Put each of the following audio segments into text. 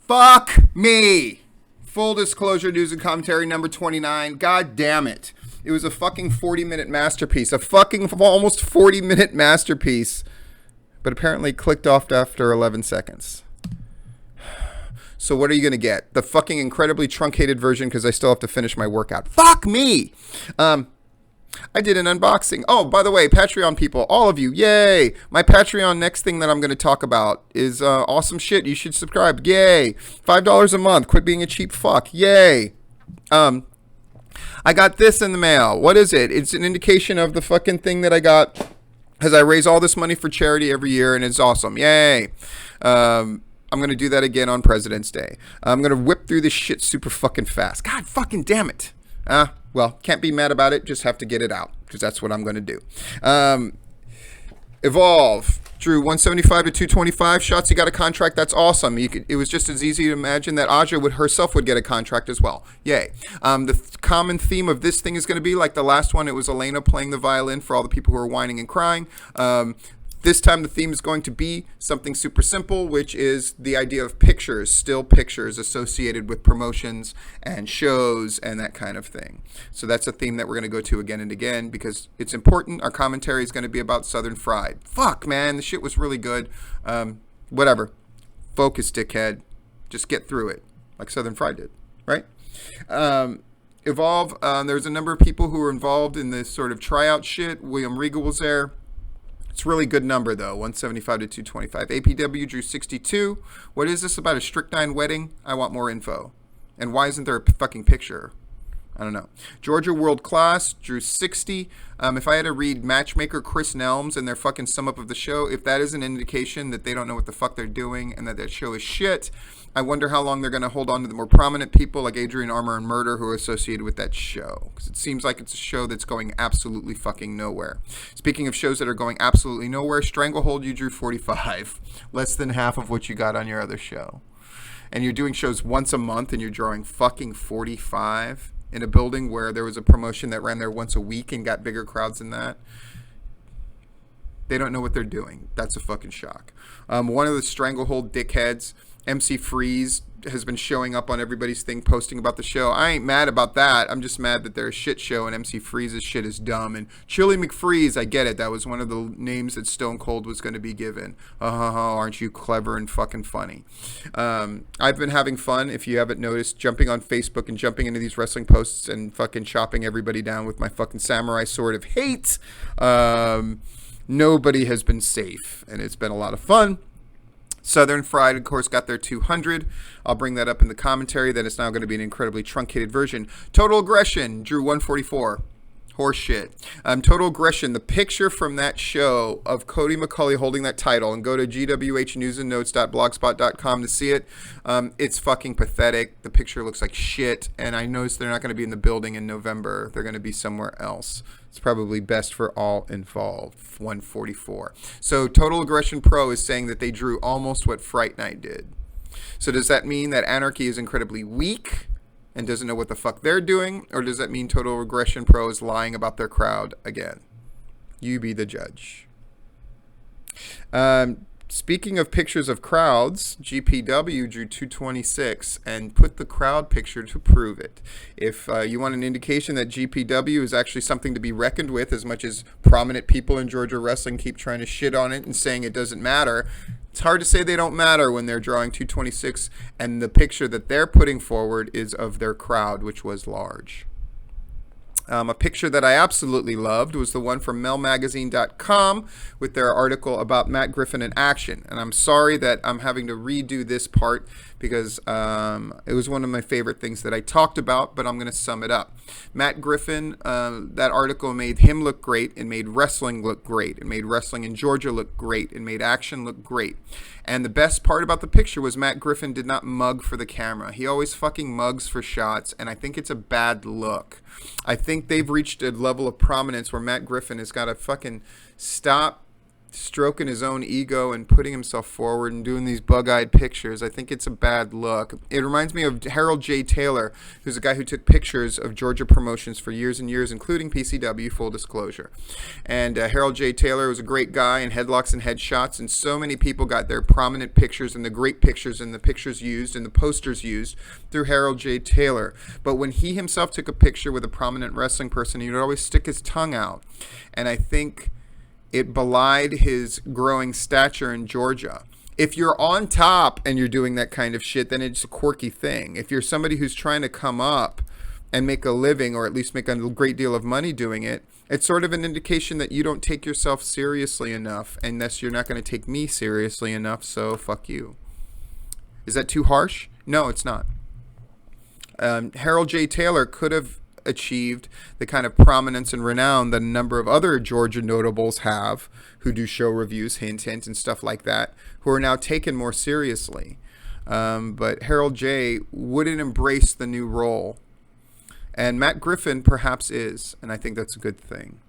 Fuck me. Full disclosure, news and commentary number 29. God damn it. It was a fucking 40-minute masterpiece. A fucking almost 40-minute masterpiece. But apparently clicked off after 11 seconds. So what are you going to get? The fucking incredibly truncated version because I still have to finish my workout. Fuck me. I did an unboxing. Oh, by the way, Patreon people, all of you, yay. My Patreon next thing that I'm going to talk about is awesome shit. You should subscribe. Yay. $5 a month. Quit being a cheap fuck. Yay. I got this in the mail. What is it? It's an indication of the fucking thing that I got as I raise all this money for charity every year, and it's awesome. Yay. I'm going to do that again on President's Day. I'm going to whip through this shit super fucking fast. God fucking damn it. Well, can't be mad about it. Just have to get it out because that's what I'm going to do. Evolve. Drew 175 to 225 shots. He got a contract. That's awesome. It was just as easy to imagine that Aja herself would get a contract as well. Yay. The common theme of this thing is going to be like the last one. It was Elena playing the violin for all the people who are whining and crying. This time the theme is going to be something super simple, which is the idea of pictures, still pictures associated with promotions and shows and that kind of thing. So that's a theme that we're going to go to again and again because it's important. Our commentary is going to be about Southern Fried. Fuck, man, the shit was really good. Whatever. Focus, dickhead. Just get through it like Southern Fried did, right? Evolve. There's a number of people who were involved in this sort of tryout shit. William Regal was there. It's a really good number, though, 175 to 225. APW drew 62. What is this about a strychnine wedding? I want more info. And why isn't there a fucking picture? I don't know. Georgia World Class drew 60. If I had to read Matchmaker Chris Nelms and their fucking sum up of the show, if that is an indication that they don't know what the fuck they're doing and that show is shit, I wonder how long they're going to hold on to the more prominent people like Adrian Armour and Murder who are associated with that show. Because it seems like it's a show that's going absolutely fucking nowhere. Speaking of shows that are going absolutely nowhere, Stranglehold, you drew 45. Less than half of what you got on your other show. And you're doing shows once a month and you're drawing fucking 45 in a building where there was a promotion that ran there once a week and got bigger crowds than that. They don't know what they're doing. That's a fucking shock. One of the Stranglehold dickheads, MC Freeze, has been showing up on everybody's thing posting about the show. I ain't mad about that. I'm just mad that they're a shit show and MC Freeze's shit is dumb. And Chili McFreeze, I get it. That was one of the names that Stone Cold was going to be given. Aren't you clever and fucking funny? I've been having fun, if you haven't noticed, jumping on Facebook and jumping into these wrestling posts and fucking chopping everybody down with my fucking samurai sword of hate. Nobody has been safe, and it's been a lot of fun. Southern Fried, of course, got their 200. I'll bring that up in the commentary. That it's now going to be an incredibly truncated version. Total Aggression drew 144. Horseshit. Total Aggression, the picture from that show of Cody McCulley holding that title, and go to gwhnewsandnotes.blogspot.com to see it. It's fucking pathetic. The picture looks like shit, and I noticed they're not going to be in the building in November. They're going to be somewhere else. It's probably best for all involved. 144. So Total Aggression Pro is saying that they drew almost what Fright Night did. So does that mean that Anarchy is incredibly weak and doesn't know what the fuck they're doing? Or does that mean Total Aggression Pro is lying about their crowd again? You be the judge. Speaking of pictures of crowds, GPW drew 226 and put the crowd picture to prove it. If you want an indication that GPW is actually something to be reckoned with, as much as prominent people in Georgia wrestling keep trying to shit on it and saying it doesn't matter, it's hard to say they don't matter when they're drawing 226 and the picture that they're putting forward is of their crowd, which was large. A picture that I absolutely loved was the one from MelMagazine.com with their article about Matt Griffin in action. And I'm sorry that I'm having to redo this part because it was one of my favorite things that I talked about, but I'm going to sum it up. Matt Griffin, that article made him look great. It made wrestling look great. It made wrestling in Georgia look great. It made action look great. And the best part about the picture was Matt Griffin did not mug for the camera. He always fucking mugs for shots, and I think it's a bad look. I think they've reached a level of prominence where Matt Griffin has got to fucking stop stroking his own ego and putting himself forward and doing these bug-eyed pictures. I think it's a bad look. It reminds me of Harold J. Taylor, who's a guy who took pictures of Georgia promotions for years and years, including PCW, full disclosure. And Harold J. Taylor was a great guy in headlocks and headshots, and so many people got their prominent pictures and the great pictures and the pictures used and the posters used through Harold J. Taylor. But when he himself took a picture with a prominent wrestling person, he would always stick his tongue out. And I think it belied his growing stature in Georgia. If you're on top and you're doing that kind of shit, then it's a quirky thing. If you're somebody who's trying to come up and make a living, or at least make a great deal of money doing it, it's sort of an indication that you don't take yourself seriously enough, and thus you're not going to take me seriously enough, so fuck you. Is that too harsh? No, it's not. Harold J. Taylor could have achieved the kind of prominence and renown that a number of other Georgia notables have, who do show reviews, hint, hint, and stuff like that, who are now taken more seriously. But Harold J. wouldn't embrace the new role. And Matt Griffin perhaps is, and I think that's a good thing.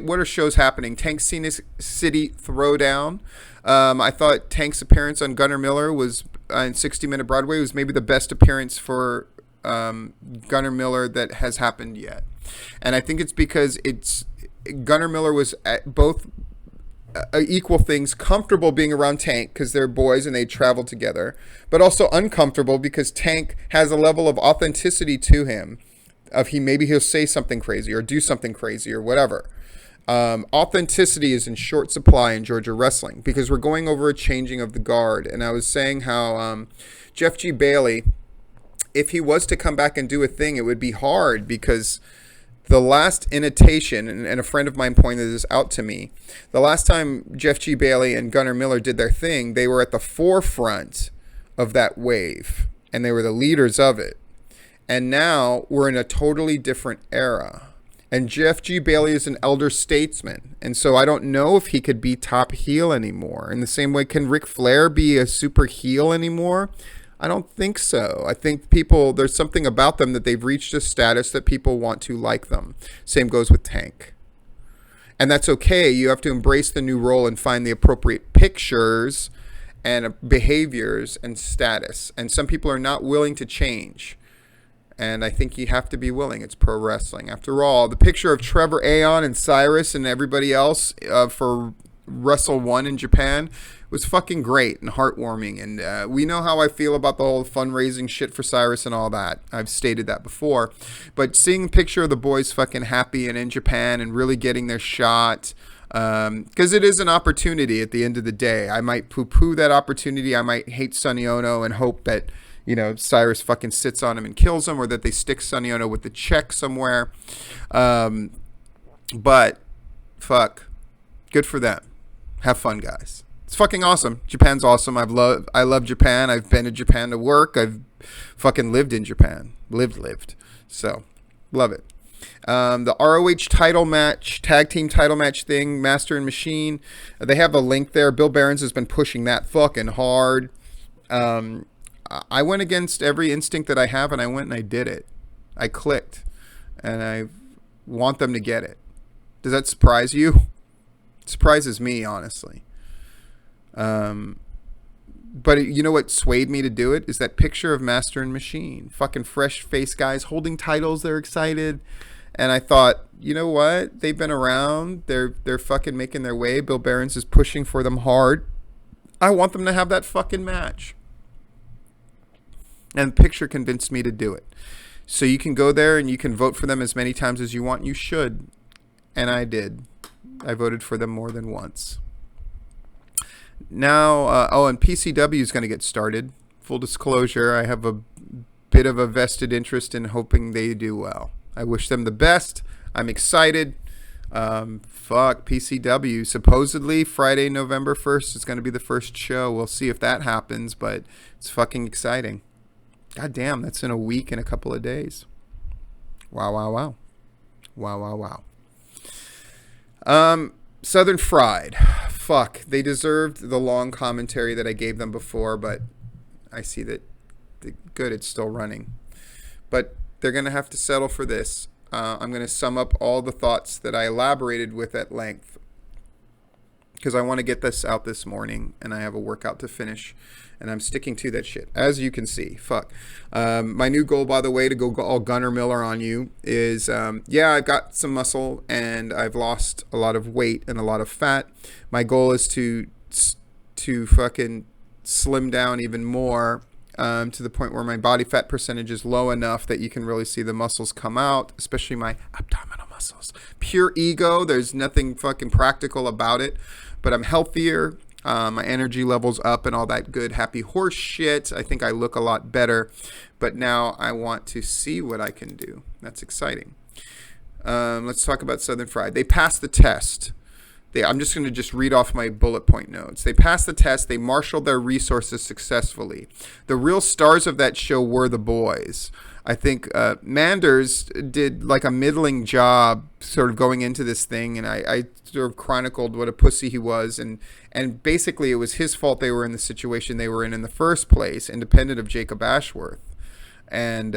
What are shows happening? Tank City Throwdown. I thought Tank's appearance on Gunnar Miller was in 60 Minute Broadway was maybe the best appearance for Gunnar Miller that has happened yet. And I think it's because Gunnar Miller was at both equal things, comfortable being around Tank because they're boys and they travel together, but also uncomfortable because Tank has a level of authenticity to him of maybe he'll say something crazy or do something crazy or whatever. Authenticity is in short supply in Georgia wrestling because we're going over a changing of the guard. And I was saying how Jeff G. Bailey, if he was to come back and do a thing, it would be hard because the last invitation, and a friend of mine pointed this out to me, the last time Jeff G. Bailey and Gunnar Miller did their thing, they were at the forefront of that wave, and they were the leaders of it. And now we're in a totally different era. And Jeff G. Bailey is an elder statesman, and so I don't know if he could be top heel anymore. In the same way, can Ric Flair be a super heel anymore? I don't think so. I think there's something about them that they've reached a status that people want to like them. Same goes with Tank. And that's okay. You have to embrace the new role and find the appropriate pictures and behaviors and status. And some people are not willing to change. And I think you have to be willing. It's pro wrestling. After all, the picture of Trevor Aeon and Cyrus and everybody else for Wrestle 1 in Japan was fucking great and heartwarming. And we know how I feel about the whole fundraising shit for Cyrus and all that. I've stated that before. But seeing a picture of the boys fucking happy and in Japan and really getting their shot, because it is an opportunity at the end of the day. I might poo-poo that opportunity. I might hate Sonny Ono and hope that, Cyrus fucking sits on him and kills him, or that they stick Sonny Ono with the check somewhere. But, fuck. Good for them. Have fun, guys. It's fucking awesome. Japan's awesome. I love Japan. I've been to Japan to work. I've fucking lived in Japan. Lived. So, love it. The ROH title match, tag team title match thing, Master and Machine. They have a link there. Bill Behrens has been pushing that fucking hard. I went against every instinct that I have, and I went and I did it. I clicked, and I want them to get it. Does that surprise you? It surprises me, honestly. But you know what swayed me to do it is that picture of Master and Machine. Fucking fresh face guys holding titles. They're excited. And I thought, you know what? They've been around. They're fucking making their way. Bill Behrens is pushing for them hard. I want them to have that fucking match. And the picture convinced me to do it. So you can go there and you can vote for them as many times as you want. You should. And I did. I voted for them more than once. Now, and PCW is going to get started. Full disclosure, I have a bit of a vested interest in hoping they do well. I wish them the best. I'm excited. PCW. Supposedly, Friday, November 1st is going to be the first show. We'll see if that happens, but it's fucking exciting. God damn, that's in a week and a couple of days. Wow. Southern Fried. Fuck. They deserved the long commentary that I gave them before, but I see that good, it's still running. But they're going to have to settle for this. I'm going to sum up all the thoughts that I elaborated with at length because I want to get this out this morning, and I have a workout to finish, and I'm sticking to that shit, as you can see. Fuck. My new goal, by the way, to go all Gunnar Miller on you is, yeah, I've got some muscle, and I've lost a lot of weight and a lot of fat. My goal is to fucking slim down even more, to the point where my body fat percentage is low enough that you can really see the muscles come out, especially my abdominal muscles. Pure ego. There's nothing fucking practical about it, but I'm healthier. My energy level's up and all that good, happy horse shit. I think I look a lot better, but now I want to see what I can do. That's exciting. Let's talk about Southern Fried. They passed the test. I'm just going to read off my bullet point notes. They passed the test. They marshaled their resources successfully. The real stars of that show were the boys. I think Manders did like a middling job sort of going into this thing, and I sort of chronicled what a pussy he was, and basically it was his fault they were in the situation they were in the first place, independent of Jacob Ashworth. And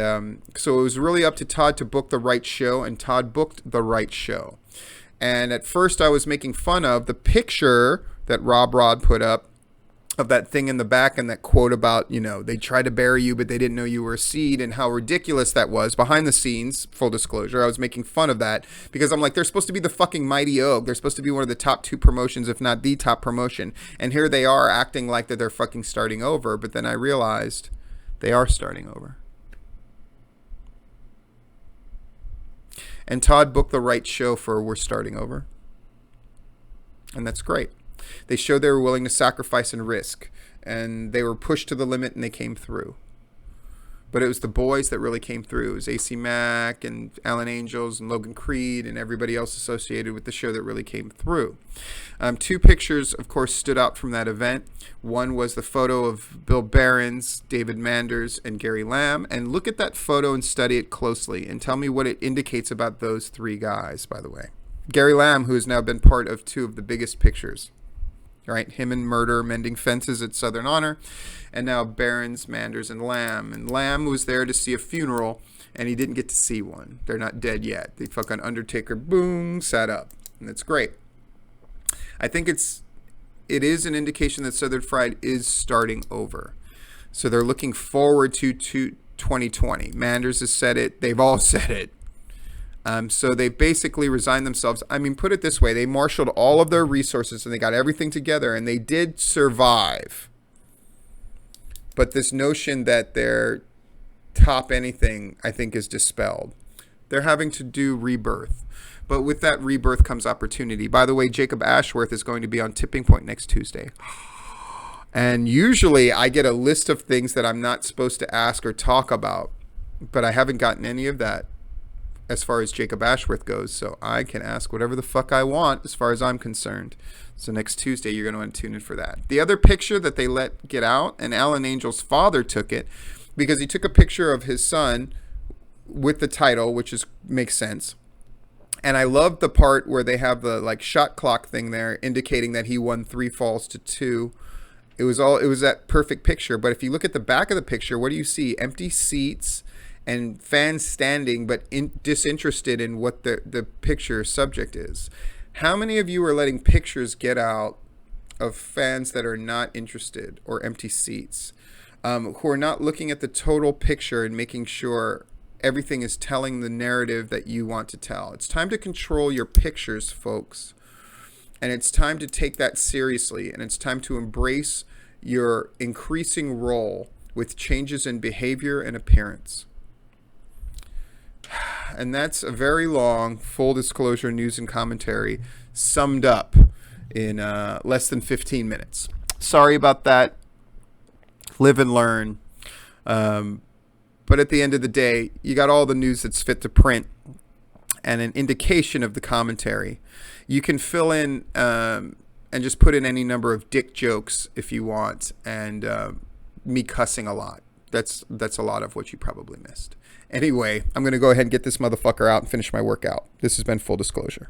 so it was really up to Todd to book the right show, and Todd booked the right show. And at first I was making fun of the picture that Rob Rod put up of that thing in the back and that quote about, they tried to bury you, but they didn't know you were a seed, and how ridiculous that was behind the scenes. Full disclosure, I was making fun of that because I'm like, they're supposed to be the fucking Mighty Oak. They're supposed to be one of the top 2 promotions, if not the top promotion. And here they are acting like that they're fucking starting over. But then I realized they are starting over. And Todd booked the right show for We're Starting Over. And that's great. They showed they were willing to sacrifice and risk. And they were pushed to the limit, and they came through. But it was the boys that really came through. It was AC Mack and Alan Angels and Logan Creed and everybody else associated with the show that really came through. 2 pictures, of course, stood out from that event. One was the photo of Bill Behrens, David Manders, and Gary Lamb. And look at that photo and study it closely and tell me what it indicates about those 3 guys, by the way. Gary Lamb, who has now been part of 2 of the biggest pictures. Right, him and Murder mending fences at Southern Honor, and now Behrens, Manders, and Lamb. And Lamb was there to see a funeral, and he didn't get to see one. They're not dead yet. The fucking Undertaker, boom, sat up, and it's great. I think it is an indication that Southern Fried is starting over. So they're looking forward to 2020. Manders has said it. They've all said it. So they basically resigned themselves. I mean, put it this way. They marshaled all of their resources and they got everything together and they did survive. But this notion that they're top anything, I think, is dispelled. They're having to do rebirth. But with that rebirth comes opportunity. By the way, Jacob Ashworth is going to be on Tipping Point next Tuesday. And usually I get a list of things that I'm not supposed to ask or talk about. But I haven't gotten any of that as far as Jacob Ashworth goes, so I can ask whatever the fuck I want as far as I'm concerned. So next Tuesday, you're going to want to tune in for that. The other picture that they let get out, and Alan Angel's father took it, because he took a picture of his son with the title, which makes sense. And I love the part where they have the shot clock thing there, indicating that he won 3 falls to 2. It was that perfect picture. But if you look at the back of the picture, what do you see? Empty seats and fans standing but disinterested in what the picture subject is. How many of you are letting pictures get out of fans that are not interested, or empty seats, who are not looking at the total picture and making sure everything is telling the narrative that you want to tell? It's time to control your pictures, folks. And it's time to take that seriously. And it's time to embrace your increasing role with changes in behavior and appearance. And that's a very long, full disclosure news and commentary summed up in less than 15 minutes. Sorry about that. Live and learn. But at the end of the day, you got all the news that's fit to print and an indication of the commentary. You can fill in and just put in any number of dick jokes if you want, and me cussing a lot. That's a lot of what you probably missed. Anyway, I'm going to go ahead and get this motherfucker out and finish my workout. This has been Full Disclosure.